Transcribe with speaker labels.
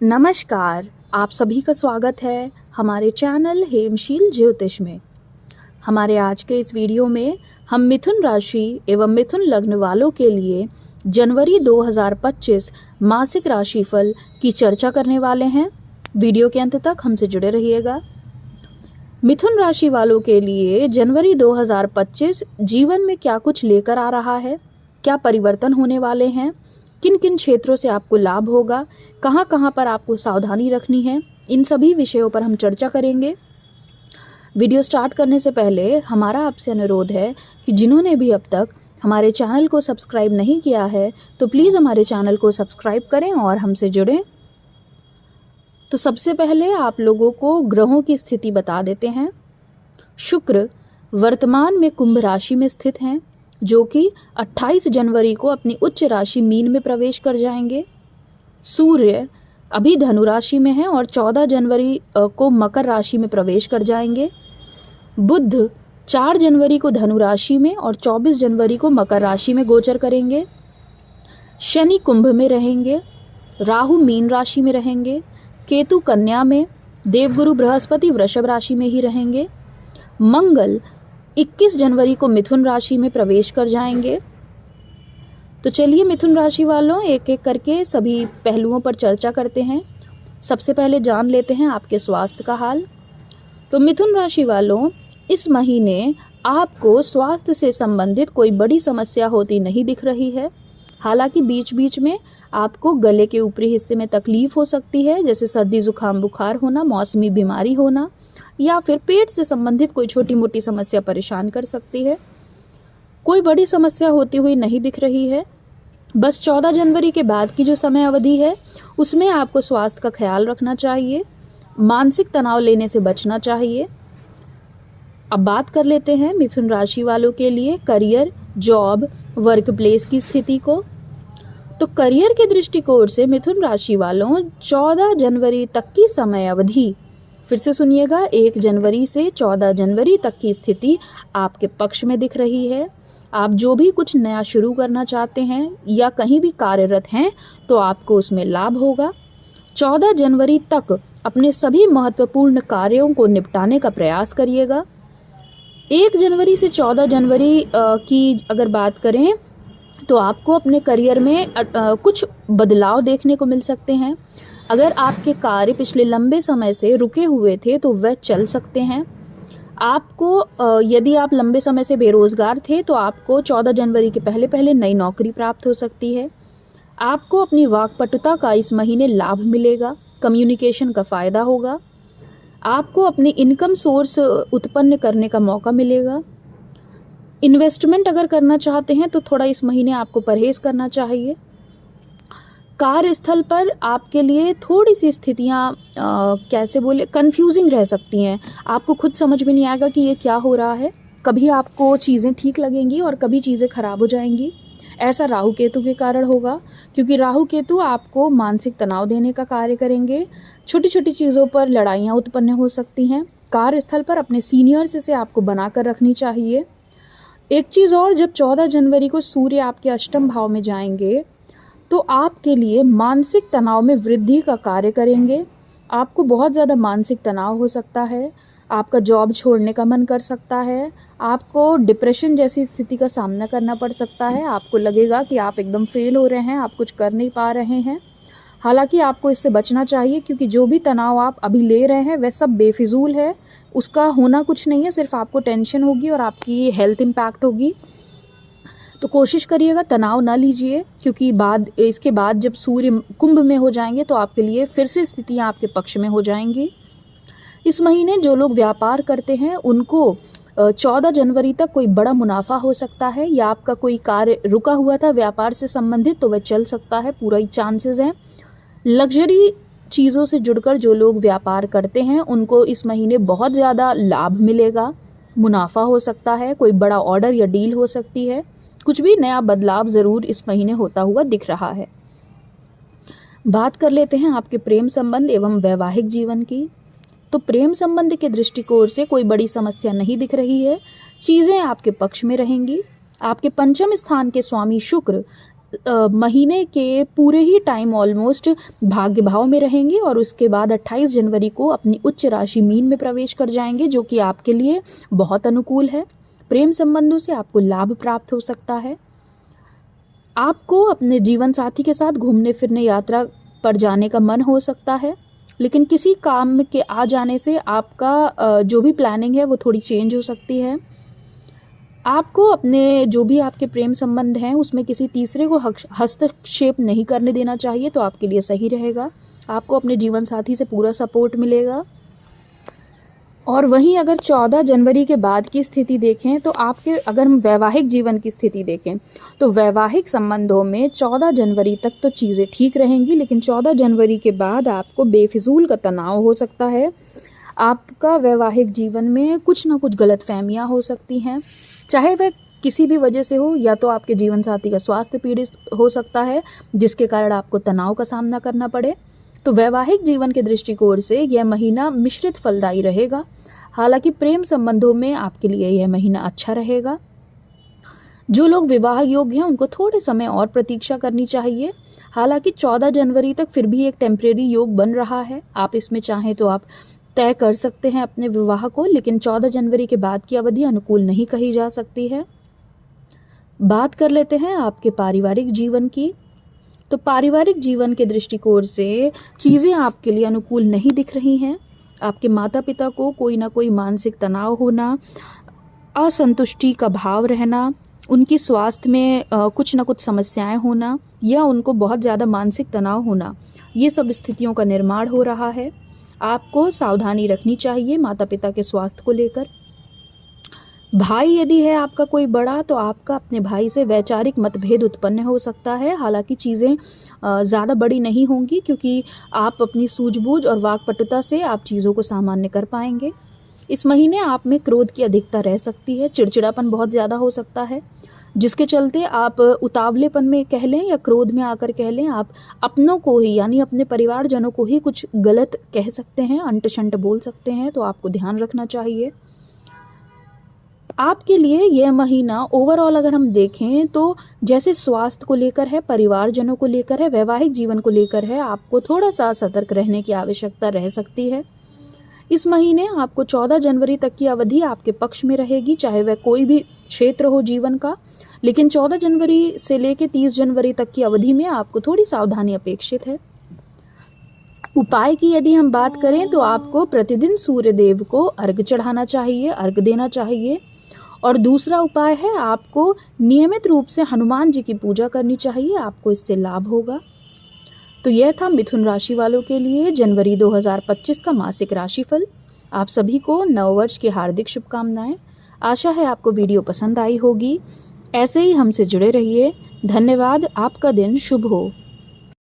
Speaker 1: नमस्कार, आप सभी का स्वागत है हमारे चैनल हेमशील ज्योतिष में। हमारे आज के इस वीडियो में हम मिथुन राशि एवं मिथुन लग्न वालों के लिए जनवरी 2025 मासिक राशिफल की चर्चा करने वाले हैं। वीडियो के अंत तक हमसे जुड़े रहिएगा। मिथुन राशि वालों के लिए जनवरी 2025 जीवन में क्या कुछ लेकर आ रहा है, क्या परिवर्तन होने वाले हैं, किन किन क्षेत्रों से आपको लाभ होगा, कहाँ कहाँ पर आपको सावधानी रखनी है, इन सभी विषयों पर हम चर्चा करेंगे। वीडियो स्टार्ट करने से पहले हमारा आपसे अनुरोध है कि जिन्होंने भी अब तक हमारे चैनल को सब्सक्राइब नहीं किया है तो प्लीज़ हमारे चैनल को सब्सक्राइब करें और हमसे जुड़ें। तो सबसे पहले आप लोगों को ग्रहों की स्थिति बता देते हैं। शुक्र वर्तमान में कुंभ राशि में स्थित हैं, जो कि 28 जनवरी को अपनी उच्च राशि मीन में प्रवेश कर जाएंगे। सूर्य अभी धनु राशि में है और 14 जनवरी को मकर राशि में प्रवेश कर जाएंगे। बुध 4 जनवरी को धनु राशि में और 24 जनवरी को मकर राशि में गोचर करेंगे। शनि कुंभ में रहेंगे, राहु मीन राशि में रहेंगे, केतु कन्या में, देवगुरु बृहस्पति वृषभ राशि में ही रहेंगे। मंगल 21 जनवरी को मिथुन राशि में प्रवेश कर जाएंगे। तो चलिए मिथुन राशि वालों एक एक करके सभी पहलुओं पर चर्चा करते हैं। सबसे पहले जान लेते हैं आपके स्वास्थ्य का हाल। तो मिथुन राशि वालों, इस महीने आपको स्वास्थ्य से संबंधित कोई बड़ी समस्या होती नहीं दिख रही है। हालांकि बीच बीच में आपको गले के ऊपरी हिस्से में तकलीफ हो सकती है, जैसे सर्दी जुकाम बुखार होना, मौसमी बीमारी होना, या फिर पेट से संबंधित कोई छोटी मोटी समस्या परेशान कर सकती है। कोई बड़ी समस्या होती हुई नहीं दिख रही है। बस 14 जनवरी के बाद की जो समय अवधि है उसमें आपको स्वास्थ्य का ख्याल रखना चाहिए, मानसिक तनाव लेने से बचना चाहिए। अब बात कर लेते हैं मिथुन राशि वालों के लिए करियर, जॉब, वर्क प्लेस की स्थिति को। तो करियर के दृष्टिकोण से मिथुन राशि वालों 14 जनवरी तक की समय अवधि, फिर से सुनिएगा, 1 जनवरी से 14 जनवरी तक की स्थिति आपके पक्ष में दिख रही है। आप जो भी कुछ नया शुरू करना चाहते हैं या कहीं भी कार्यरत हैं तो आपको उसमें लाभ होगा। 14 जनवरी तक अपने सभी महत्वपूर्ण कार्यों को निपटाने का प्रयास करिएगा। 1 जनवरी से 14 जनवरी की अगर बात करें तो आपको अपने करियर में कुछ बदलाव देखने को मिल सकते हैं। अगर आपके कार्य पिछले लंबे समय से रुके हुए थे तो वह चल सकते हैं। आपको यदि आप लंबे समय से बेरोजगार थे तो आपको 14 जनवरी के पहले पहले नई नौकरी प्राप्त हो सकती है। आपको अपनी वाक्पटुता का इस महीने लाभ मिलेगा, कम्युनिकेशन का फ़ायदा होगा। आपको अपनी इनकम सोर्स उत्पन्न करने का मौका मिलेगा। इन्वेस्टमेंट अगर करना चाहते हैं तो थोड़ा इस महीने आपको परहेज़ करना चाहिए। कार्यस्थल पर आपके लिए थोड़ी सी स्थितियाँ कैसे बोले कंफ्यूजिंग रह सकती हैं। आपको खुद समझ में नहीं आएगा कि ये क्या हो रहा है। कभी आपको चीज़ें ठीक लगेंगी और कभी चीज़ें खराब हो जाएंगी। ऐसा राहु केतु के कारण होगा, क्योंकि राहु केतु आपको मानसिक तनाव देने का कार्य करेंगे। छोटी छोटी चीज़ों पर लड़ाइयाँ उत्पन्न हो सकती हैं। कार्यस्थल पर अपने सीनियर्स से आपको बनाकर रखनी चाहिए। एक चीज़ और, जब 14 जनवरी को सूर्य आपके अष्टम भाव में जाएंगे तो आपके लिए मानसिक तनाव में वृद्धि का कार्य करेंगे। आपको बहुत ज़्यादा मानसिक तनाव हो सकता है, आपका जॉब छोड़ने का मन कर सकता है, आपको डिप्रेशन जैसी स्थिति का सामना करना पड़ सकता है। आपको लगेगा कि आप एकदम फेल हो रहे हैं, आप कुछ कर नहीं पा रहे हैं। हालांकि आपको इससे बचना चाहिए, क्योंकि जो भी तनाव आप अभी ले रहे हैं वह सब बेफिजूल है। उसका होना कुछ नहीं है, सिर्फ आपको टेंशन होगी और आपकी हेल्थ इम्पैक्ट होगी। तो कोशिश करिएगा तनाव ना लीजिए, क्योंकि इसके बाद जब सूर्य कुंभ में हो जाएंगे तो आपके लिए फिर से स्थितियाँ आपके पक्ष में हो जाएंगी। इस महीने जो लोग व्यापार करते हैं उनको 14 जनवरी तक कोई बड़ा मुनाफा हो सकता है, या आपका कोई कार्य रुका हुआ था व्यापार से संबंधित तो वह चल सकता है, पूरा ही चांसेस हैं। लग्जरी चीज़ों से जुड़कर जो लोग व्यापार करते हैं उनको इस महीने बहुत ज़्यादा लाभ मिलेगा, मुनाफा हो सकता है, कोई बड़ा ऑर्डर या डील हो सकती है। कुछ भी नया बदलाव ज़रूर इस महीने होता हुआ दिख रहा है। बात कर लेते हैं आपके प्रेम संबंध एवं वैवाहिक जीवन की। तो प्रेम संबंध के दृष्टिकोण से कोई बड़ी समस्या नहीं दिख रही है। चीज़ें आपके पक्ष में रहेंगी। आपके पंचम स्थान के स्वामी शुक्र महीने के पूरे ही टाइम ऑलमोस्ट भाग्य भाव में रहेंगे और उसके बाद 28 जनवरी को अपनी उच्च राशि मीन में प्रवेश कर जाएंगे, जो कि आपके लिए बहुत अनुकूल है। प्रेम संबंधों से आपको लाभ प्राप्त हो सकता है। आपको अपने जीवन साथी के साथ घूमने फिरने यात्रा पर जाने का मन हो सकता है, लेकिन किसी काम के आ जाने से आपका जो भी प्लानिंग है वो थोड़ी चेंज हो सकती है। आपको अपने जो भी आपके प्रेम संबंध हैं उसमें किसी तीसरे को हस्तक्षेप नहीं करने देना चाहिए, तो आपके लिए सही रहेगा। आपको अपने जीवन साथी से पूरा सपोर्ट मिलेगा। और वहीं अगर 14 जनवरी के बाद की स्थिति देखें तो आपके, अगर हम वैवाहिक जीवन की स्थिति देखें तो वैवाहिक संबंधों में 14 जनवरी तक तो चीज़ें ठीक रहेंगी, लेकिन 14 जनवरी के बाद आपको बेफिजूल का तनाव हो सकता है। आपका वैवाहिक जीवन में कुछ ना कुछ गलतफहमियां हो सकती हैं, चाहे वह किसी भी वजह से हो, या तो आपके जीवन साथी का स्वास्थ्य पीड़ित हो सकता है जिसके कारण आपको तनाव का सामना करना पड़े। तो वैवाहिक जीवन के दृष्टिकोण से यह महीना मिश्रित फलदायी रहेगा। हालांकि प्रेम संबंधों में आपके लिए यह महीना अच्छा रहेगा। जो लोग विवाह योग्य हैं उनको थोड़े समय और प्रतीक्षा करनी चाहिए। हालांकि 14 जनवरी तक फिर भी एक टेम्परेरी योग बन रहा है, आप इसमें चाहें तो आप तय कर सकते हैं अपने विवाह को, लेकिन 14 जनवरी के बाद की अवधि अनुकूल नहीं कही जा सकती है। बात कर लेते हैं आपके पारिवारिक जीवन की। तो पारिवारिक जीवन के दृष्टिकोण से चीज़ें आपके लिए अनुकूल नहीं दिख रही हैं। आपके माता पिता को कोई ना कोई मानसिक तनाव होना, असंतुष्टि का भाव रहना, उनकी स्वास्थ्य में कुछ ना कुछ समस्याएं होना, या उनको बहुत ज़्यादा मानसिक तनाव होना, ये सब स्थितियों का निर्माण हो रहा है। आपको सावधानी रखनी चाहिए माता पिता के स्वास्थ्य को लेकर। भाई यदि है आपका कोई बड़ा, तो आपका अपने भाई से वैचारिक मतभेद उत्पन्न हो सकता है। हालांकि चीज़ें ज़्यादा बड़ी नहीं होंगी, क्योंकि आप अपनी सूझबूझ और वाकपटुता से आप चीज़ों को सामान्य कर पाएंगे। इस महीने आप में क्रोध की अधिकता रह सकती है, चिड़चिड़ापन बहुत ज़्यादा हो सकता है, जिसके चलते आप उतावलेपन में कह लें या क्रोध में आकर कह लें, आप अपनों को ही, यानी अपने परिवारजनों को ही कुछ गलत कह सकते हैं, अंट शंट बोल सकते हैं। तो आपको ध्यान रखना चाहिए। आपके लिए यह महीना ओवरऑल अगर हम देखें तो जैसे स्वास्थ्य को लेकर है, परिवारजनों को लेकर है, वैवाहिक जीवन को लेकर है, आपको थोड़ा सा सतर्क रहने की आवश्यकता रह सकती है। इस महीने आपको 14 जनवरी तक की अवधि आपके पक्ष में रहेगी, चाहे वह कोई भी क्षेत्र हो जीवन का, लेकिन 14 जनवरी से लेकर 30 जनवरी तक की अवधि में आपको थोड़ी सावधानी अपेक्षित है। उपाय की यदि हम बात करें तो आपको प्रतिदिन सूर्य देव को अर्घ्य चढ़ाना चाहिए, अर्घ्य देना चाहिए। और दूसरा उपाय है, आपको नियमित रूप से हनुमान जी की पूजा करनी चाहिए, आपको इससे लाभ होगा। तो यह था मिथुन राशि वालों के लिए जनवरी 2025 का मासिक राशिफल। आप सभी को नववर्ष की हार्दिक शुभकामनाएं। आशा है आपको वीडियो पसंद आई होगी। ऐसे ही हमसे जुड़े रहिए। धन्यवाद। आपका दिन शुभ हो।